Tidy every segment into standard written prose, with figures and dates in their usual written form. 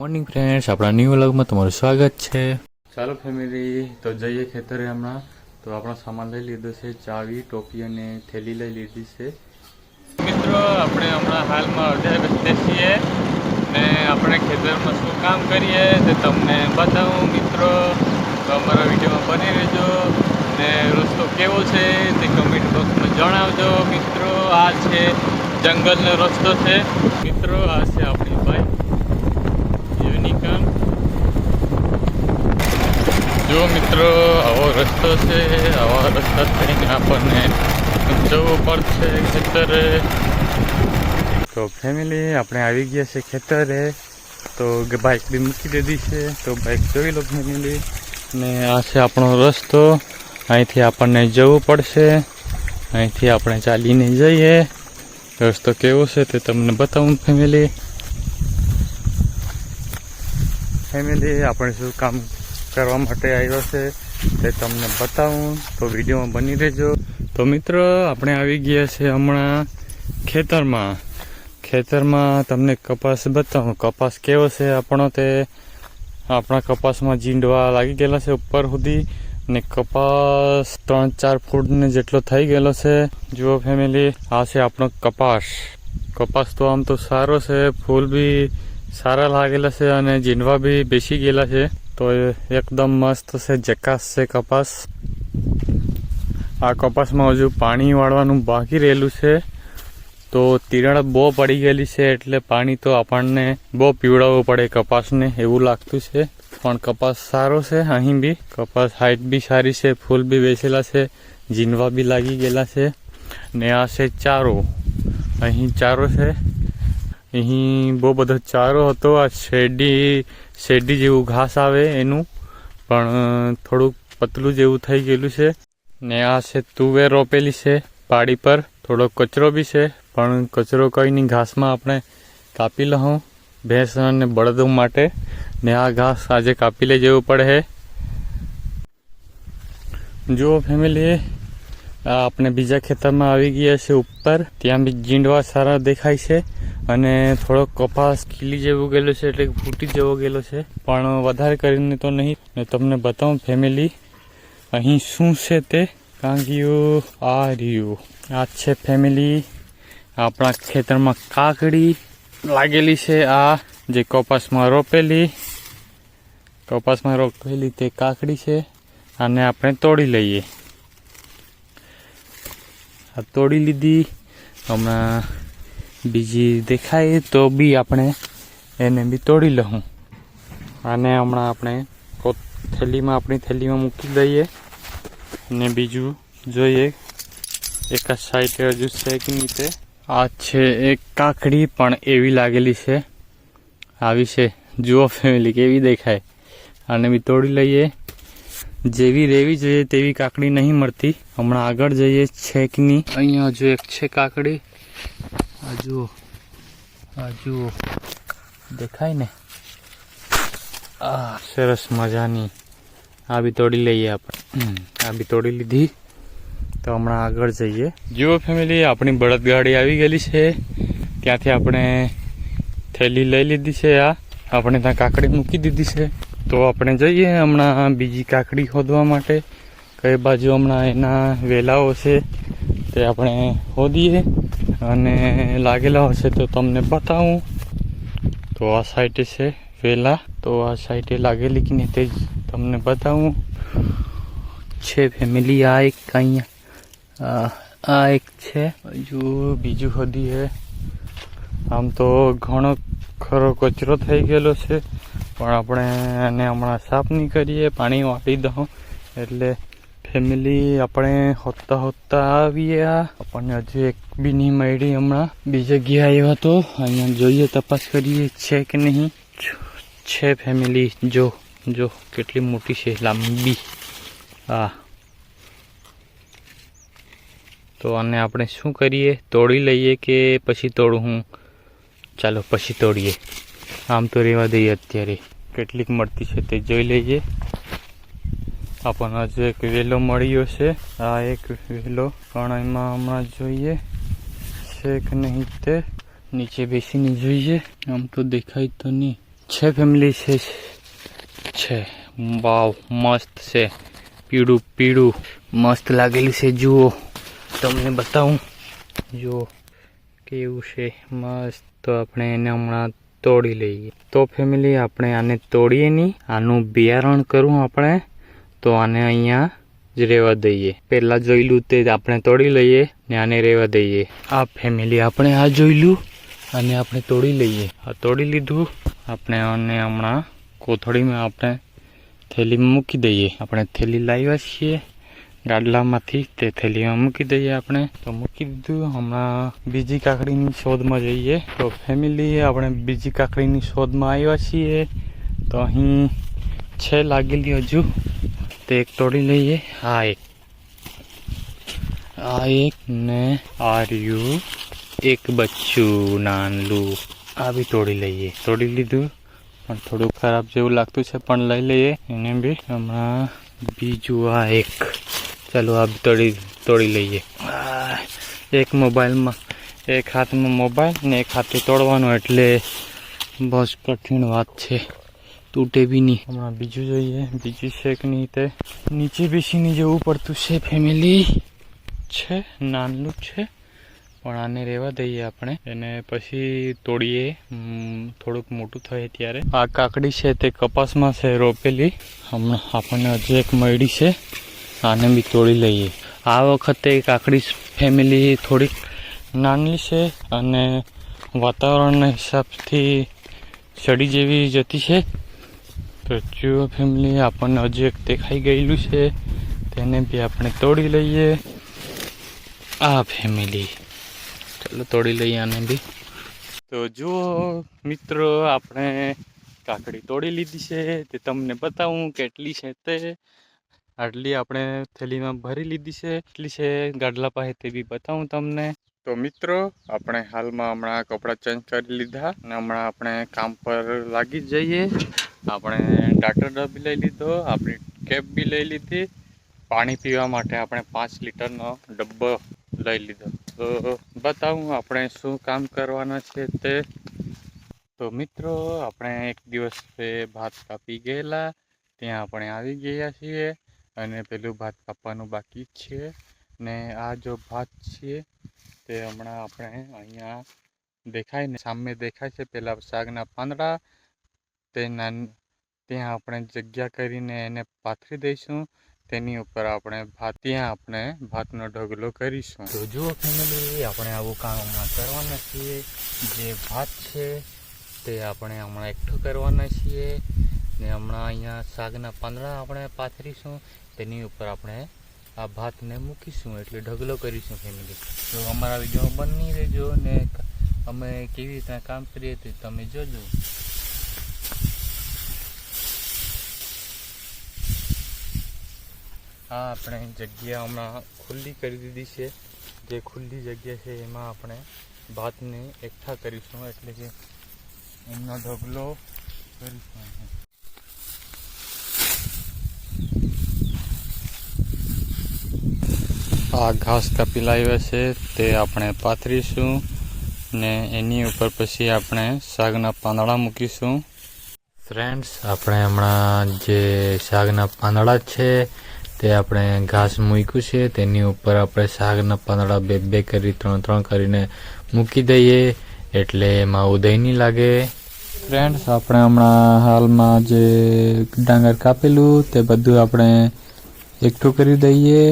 Morning friends, આપણા new વ્લોગમાં તમારું સ્વાગત છે। ચાલો ફેમિલી, તો જઈએ ખેતરે હમણાં। તો આપણો સામાન લઈ લીધો છે, ચાવી, ટોપી અને થેલી લઈ લીધી છે। મિત્રો, આપણે હમણાં હાલમાં અડધે રસ્તે છીએ ને આપણે ખેતરમાં શું કામ કરીએ તે તમને બતાવું મિત્રો। તો અમારા વિડીયોમાં બની રહેજો ને રસ્તો કેવો છે તે કમેન્ટ બોક્સમાં જણાવજો મિત્રો। આ છે જંગલનો રસ્તો છે મિત્રો, આ છે આપણી બાઈક યુનિકોર્ન। જો મિત્રો, આવો રસ્તો છે, આવા રસ્તા થઈને આપણને જવું પડશે ખેતરે। તો ફેમિલી, આપણે આવી ગયા છે ખેતરે। તો બાઇક બી મૂકી દીધી છે, તો બાઇક જોઈ લો ફેમિલી। ને આ છે આપણો રસ્તો, અહીંથી આપણને જવું પડશે, અહીંથી આપણે ચાલીને જઈએ। રસ્તો કેવો છે તે તમને બતાવું ફેમિલી। આપણે શું કામ કરવા માટે આવ્યો છે તે તમને બતાવું, તો વિડીયોમાં બની રહેજો। તો મિત્રો, આપણે આવી ગયા છે હમણાં ખેતરમાં તમને કપાસ બતાવું। કપાસ કેવો છે આપણો, તે આપણા કપાસમાં જીંડવા લાગી ગયેલા છે ઉપર સુધી, ને કપાસ 3-4 ફૂટને જેટલો થઈ ગયેલો છે। જુઓ ફેમિલી, આ છે આપણો કપાસ તો આમ તો સારો છે, ફૂલ બી સારા લાગેલા છે અને જીંડવા બી બેસી ગયેલા છે। તો એકદમ મસ્ત છે, જકાસ છે કપાસ। આ કપાસમાં હજુ પાણી વાળવાનું બાકી રહેલું છે, તો તિરાડ બહુ પડી ગયેલી છે, એટલે પાણી તો આપણને બહુ પીવડાવવું પડે કપાસને એવું લાગતું છે। પણ કપાસ સારો છે, અહીં બી કપાસ હાઈટ બી સારી છે, ફૂલ બી બેસેલા છે, જીંડવા બી લાગી ગયેલા છે। ને આ છે ચારો, અહીં ચારો છે, અહીં બહુ બધો ચારો હતો। આ શેરડી જેવું ઘાસ આવે એનું, પણ થોડુંક પતલું જેવું થઈ ગયેલું છે। ને આ છે તુવેર રોપેલી છે પાડી પર, થોડો કચરો બી છે, પણ કચરો કંઈ નહીં, ઘાસમાં આપણે કાપી લઉં ભેંસ અને બળદો માટે। ને આ ઘાસ આજે કાપી લઈ જવું પડે છે। જુઓ ફેમિલી, આપણે બીજા ખેતરમાં આવી ગયા છે ઉપર, ત્યાં બી જીંડવા સારા દેખાય છે અને થોડો કપાસ ખીલી જેવું ગયેલું છે, એટલે ફૂટી જેવો ગયેલો છે, પણ વધારે કરીને તો નહીં। ને તમને બતાવું ફેમિલી અહીં શું છે તે, કાંગિયું આ રહ્યું, આ છે ફેમિલી આપણા ખેતરમાં કાકડી લાગેલી છે। આ જે કપાસમાં રોપેલી તે કાકડી છે, આને આપણે તોડી લઈએ। આ તોડી લીધી, હમણાં બીજી દેખાય તો બી આપણે એને બી તોડી લઉં। આને હમણાં આપણે આપણી થેલીમાં મૂકી દઈએ ને બીજું જોઈએ એક જ સાઈડ હજુ છે કે નહીં તે। આ છે એક કાકડી, પણ એવી લાગેલી છે, આવી છે, જુઓ ફેમિલી કેવી દેખાય। આને બી તોડી લઈએ, જેવી રહેવી જોઈએ તેવી કાકડી નહીં મળતી। હમણાં આગળ જઈએ છે કે નહીં, અહીંયા હજુ એક છે કાકડી, આ જુઓ દેખાય ને, આ સરસ મજાની, આ બી તોડી લઈએ આપણે। આ બી તોડી લીધી, તો હમણાં આગળ જઈએ। જુઓ ફેમિલી, આપણી બળદગાડી આવી ગયેલી છે, ત્યાંથી આપણે થેલી લઈ લીધી છે। આ આપણે ત્યાં કાકડી મૂકી દીધી છે, તો આપણે જઈએ હમણાં બીજી કાકડી ખોદવા માટે। કઈ બાજુ હમણાં એના વેલાઓ છે તે આપણે ખોદીએ અને લાગેલા હશે તો તમને બતાવું। તો આ સાઈડે છે વેલા, તો આ સાઈડે લાગેલી કે નહીં તે તમને બતાવું છે ફેમિલી। આ એક અહીંયા આ એક છે, હજુ બીજું ખોદીએ। આમ તો ઘણો ખરો કચરો થઈ ગયેલો છે, પણ આપણે એને હમણાં સાફ નહીં કરીએ, પાણી વાળી દઉં એટલે ફેમિલી આપણે હોતા આવીએ। આપણને હજુ એક બી નહીં મળી, હમણાં બીજી જગ્યાએ આવ્યા તો અહીંયા જોઈએ, તપાસ કરીએ છે કે નહીં। છે ફેમિલી, જો કેટલી મોટી છે, લાંબી। તો આને આપણે શું કરીએ, તોડી લઈએ કે પછી તોડું હું? ચાલો પછી તોડીએ, આમ તો રહેવા દઈએ અત્યારે। કેટલીક મળતી છે તે જોઈ લઈએ। આપણને હજુ એક વેલો મળ્યો છે, આ એક વેલો, પણ એમાં હમણાં જોઈએ છે કે નહીં તે, નીચે બેસીને જોઈએ। આમ તો દેખાય તો નહીં, છે ફેમિલી છે વાવ મસ્ત છે પીળું પીળું મસ્ત લાગેલું છે જુઓ તમને બતાવું જુઓ કેવું છે મસ્ત તો આપણે એને હમણાં તોડી લઈએ તો ફેમિલી આપણે આને તોડીએ નહીં આનું બિયારણ કરવું આપણે તો આને અહીંયા જ રહેવા દઈએ પહેલા જોયેલું તે આપણે તોડી લઈએ ને આને રહેવા દઈએ આ ફેમિલી આપણે આ જોયેલું અને આપણે તોડી લઈએ આ તોડી લીધું આપણે આને હમણાં કોથળીમાં આપણે થેલીમાં મૂકી દઈએ આપણે થેલી લાવ્યા છીએ ગાડલામાંથી તે થેલીમાં મૂકી દઈએ આપણે તો મૂકી દીધું હમણાં બીજી કાકડીની શોધમાં જઈએ તો ફેમિલી આપણે બીજી કાકડીની શોધમાં આવ્યા છીએ તો અહીં છે લાગેલી હજુ તે એક તોડી લઈએ આ એક ને આ રહ્યું એક બચ્ચું નાનલું આ બી તોડી લઈએ તોડી લીધું પણ થોડું ખરાબ જેવું લાગતું છે પણ લઈ લઈએ એને બી હમણાં બીજું આ એક ચાલો આ તોડી લઈએ એક મોબાઈલમાં એક હાથમાં મોબાઈલ ને એક હાથે તોડવાનો એટલે બહુ કઠિન વાત છે તૂટે બી નહીં હમણાં બીજું જોઈએ બીજું છે કે નહીં તે નીચે બેસીને જવું પડતું છે ફેમિલી છે નાનલું છે પણ આને રહેવા દઈએ આપણે એને પછી તોડીએ થોડુંક મોટું થાય ત્યારે આ કાકડી છે તે કપાસમાં છે રોપેલી હમણાં આપણને હજી એક મળી છે આને બી તોડી લઈએ આ વખતે કાકડી ફેમિલી થોડીક નાની છે અને વાતાવરણના હિસાબથી સડી જેવી જતી છે તો જુઓ ફેમિલી આપણને હજી એક દેખાઈ ગયેલું છે તેને બી આપણે તોડી લઈએ આ ફેમિલી ચાલો તોડી લઈએ આને બી તો જુઓ મિત્રો આપણે કાકડી તોડી લીધી છે તે તમને બતાવું કેટલી છે તે આટલી આપણે થેલીમાં ભરી લીધી છે એટલી છે ગાડલા પાસે તે બી બતાવું તમને તો મિત્રો આપણે હાલમાં હમણાં કપડાં ચેન્જ કરી લીધા અને હમણાં આપણે કામ પર લાગી જ જઈએ આપણે ડાક્ટર બી લઈ લીધો આપણી કેપ બી લઈ લીધી પાણી પીવા માટે આપણે 5 લીટરનો ડબ્બો લઈ લીધો તો બતાવું આપણે શું કામ કરવાના છે તે તો મિત્રો આપણે એક દિવસ ભાત કાપી ગયેલા ત્યાં આપણે આવી ગયા છીએ અને પેલું ભાત કાપવાનું બાકી જ છે ને આ જો ભાત છે તે હમણાં આપણે અહીંયા દેખાય ને સામે દેખાય છે પેલા શાકના પાંદડા ત્યાં આપણે જગ્યા કરીને એને પાથરી દઈશું તેની ઉપર આપણે ભાતનો ઢગલો કરીશું તો જુઓ ફેમિલી આપણે આવું કામ હમણાં કરવાના છીએ જે ભાત છે તે આપણે હમણાં એકઠું કરવાના છીએ ને હમણાં અહીંયા શાકના પાંદડા આપણે પાથરીશું તેની ઉપર આપણે આ ભાતને મૂકીશું એટલે ઢગલો કરીશું ફેમિલી તો અમારા વિડીયો બની રહેજો ને અમે કેવી રીતના કામ કરીએ તે તમે જોજો આ આપણે જગ્યા હમણાં ખુલ્લી કરી દીધી છે જે ખુલ્લી જગ્યા છે એમાં આપણે ભાતને એકઠા કરીશું એટલે કે એમનો ઢગલો કરીશું આ ઘાસ કાપી લાવ્યા છે તે આપણે પાથરીશું ને એની ઉપર પછી આપણે શાકના પાંદડા મૂકીશું ફ્રેન્ડ્સ આપણે હમણાં જે શાકના પાંદડા છે તે આપણે ઘાસ મૂક્યું છે તેની ઉપર આપણે શાકના પાંદડા બે કરી 3 કરીને મૂકી દઈએ એટલે એમાં ઉદય નહીં લાગે ફ્રેન્ડ્સ આપણે હમણાં હાલમાં જે ડાંગર કાપેલું તે બધું આપણે એકઠું કરી દઈએ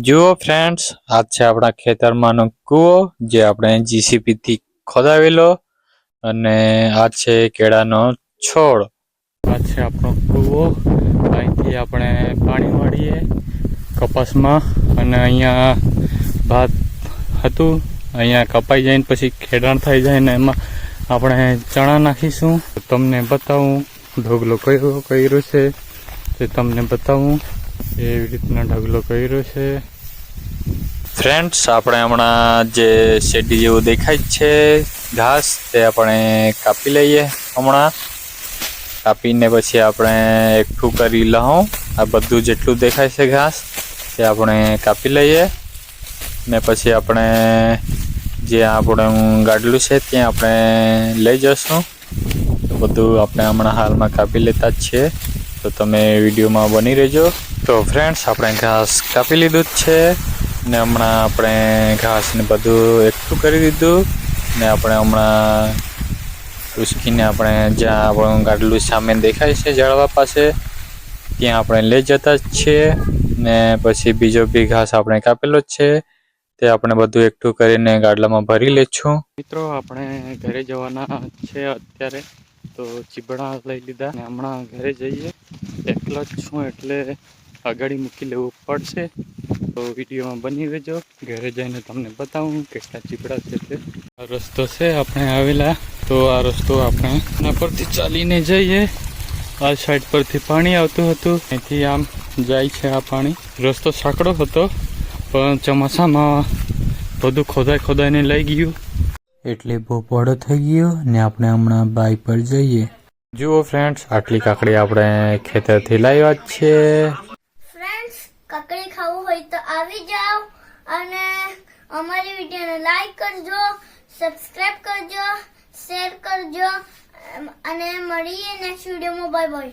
જુઓ ફ્રેન્ડ્સ આ છે આપણા ખેતરમાંનો કૂવો જે આપણે જીસીપી થી ખોદાવેલો અને આ છે કેળાનો છોડ આ છે આપણો કૂવો અહીંથી પછી આપણે પાણી વાળીએ કપાસમાં, અને અહીંયા ભાત હતું, અહીંયા કપાઈ જાય ને પછી ખેડાણ થઈ જાય ને એમાં આપણે ચણા નાખીશું. તમને બતાવું ઢગલો કયો કર્યો છે તે તમને બતાવું. એવી રીતના ઢગલો કર્યો છે. ફ્રેન્ડ્સ, આપણે હમણાં જે શેરડી જેવું દેખાય છે ઘાસ, તે આપણે કાપી લઈએ. હમણાં કાપીને પછી આપણે એકઠું કરી લઉં. આ બધું જેટલું દેખાય છે ઘાસ તે આપણે કાપી લઈએ ને પછી આપણે જે આપણું ગાડલું છે ત્યાં આપણે લઈ જશું. તો બધું આપણે હમણાં હાલમાં કાપી લેતા જ છીએ, તો તમે વિડીયોમાં બની રહેજો. તો ફ્રેન્ડ્સ, આપણે ઘાસ કાપી લીધું જ છે ને હમણાં આપણે ઘાસને બધું એકઠું કરી દીધું ને આપણે હમણાં ઉસકીને આપણે જ્યાં આપણું ગાડલું સામે દેખાય છે ઝાડવા પાસે ત્યાં આપણે લઈ જતા જ છીએ ને પછી બીજો બી ઘાસ આપણે કાપેલો જ છે તે આપણે બધું એકઠું કરીને ગાડલામાં ભરી લેશું. મિત્રો, આપણે ઘરે જવાના છે અત્યારે, તો ચીબડા લઈ લીધા ને હમણાં ઘરે જઈએ. એકલો જ છું એટલે આગળ મૂકી લેવું પડશે, તો વિડીયોમાં બની રહેજો. ઘરે જઈને તમને બતાવું કેટલા ચીબડા છે તે. આ રસ્તો છે આપણે આવેલા, તો આ રસ્તો આપણે એના પરથી ચાલીને જઈએ. આ સાઈડ પરથી પાણી આવતું હતું, અહીંથી આમ જાય છે આ પાણી. રસ્તો સાંકડો હતો પણ ચોમાસામાં બધું ખોદાઈને લઈ ગયું એટલે બહુ પોળો થઈ ગયો ને આપણે હમણાં બાઈ પર જઈએ. જુઓ ફ્રેન્ડ્સ, આટલી કાકડી આપણે ખેતરથી લાવ્યા જ છે. ફ્રેન્ડ્સ, કાકડી ખાવું હોય તો આવી જાઓ અને અમારી વિડીયોને લાઈક કરજો, સબસ્ક્રાઇબ કરજો, શેર કરજો અને મળીએ નેક્સ્ટ વિડીયોમાં. Bye bye.